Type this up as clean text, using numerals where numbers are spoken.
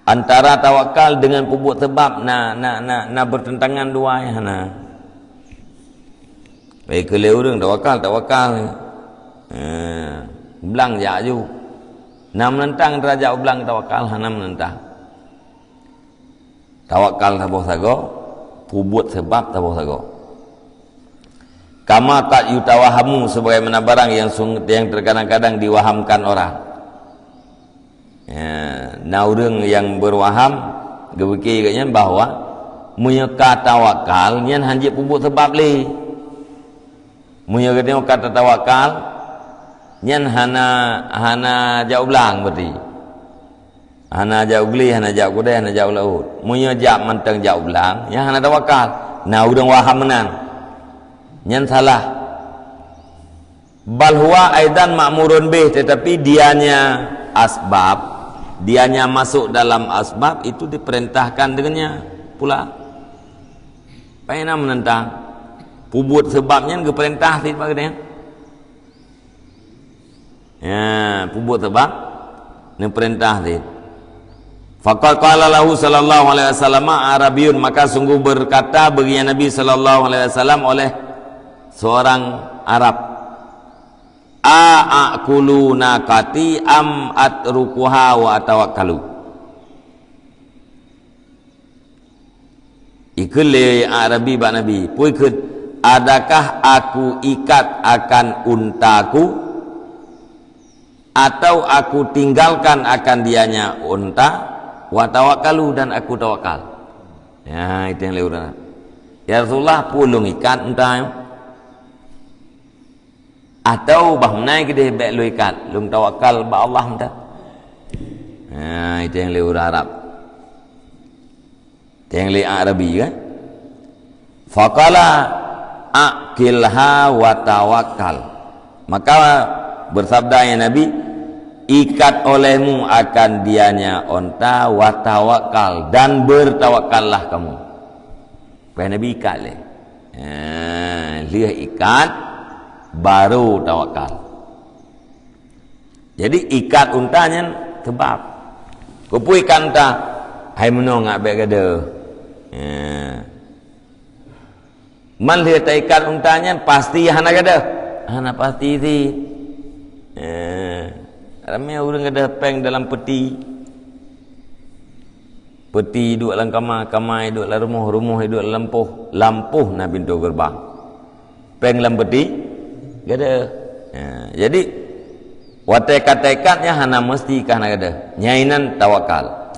antara tawakal dengan pupuk sebab na bertentangan dua ya na. Baik kele urang tawakal. Belang ja ju. Na menentang derajat belang tawakal hana menentang. Tawakal taboh sago, pupuk sebab taboh sago. Kama tak yutawahamu sebagaimana barang yang terkadang-kadang diwahamkan orang. Nah orang yang berwaham gebeki bahawa munyaka tawakal nyan hanjit pupuk sebab li. Munyaka kata tawakal nyan hana jauh belang berarti. Hana jauh beli, hana jauh kudai, hana jauh laut. Munyaka manteng jauh belang, yang hana tawakal. Nah orang waham menan. Nyan salah. Bal huwa aidan ma'murun bih, tetapi dianya asbab, dianya masuk dalam asbab itu diperintahkan dengannya pula. Paina menentang pupuk sebabnya diperintah tidak bagainya. Ya, pupuk sebab diperintah tidak. Faqala qala lahu sallallahu alaihi wasallam Arabiyun, maka sungguh berkata baginya Nabi sallallahu alaihi wasallam oleh seorang Arab, a'akulu nakati am atrukuha wa atawakkalu. Ikele Arabi ba Nabi puikeun, adakah aku ikat akan untaku atau aku tinggalkan akan dianya unta, wa tawakkalu, dan aku tawakal. Ya itu yang lewat. Ya Rasulullah pulung ikat unta atau bahmnai gede baik lu ikat lung tawakal ba Allah minta. Nah itu yang lewat Arab, itu yang li Arabi kan. Faqala aqilha wa tawakkal, maka bersabda ya Nabi, ikat olehmu akan dianya onta wa tawakkal, dan bertawakallah kamu. Supaya Nabi ikat leh. Lihat ikat baru tawakal. Jadi ikat untanya sebab kupu ikan unta hai menong ngak baik gede. Man lihat ikat untanya pasti hana gede, hana pasti si. Ramai orang gede peng dalam peti duduk dalam kamar duduk dalam rumah duduk dalam lampuh na pintu gerbang peng dalam peti gede. Jadi watekat-tekatnya hana mesti kana gede nyainan tawakal.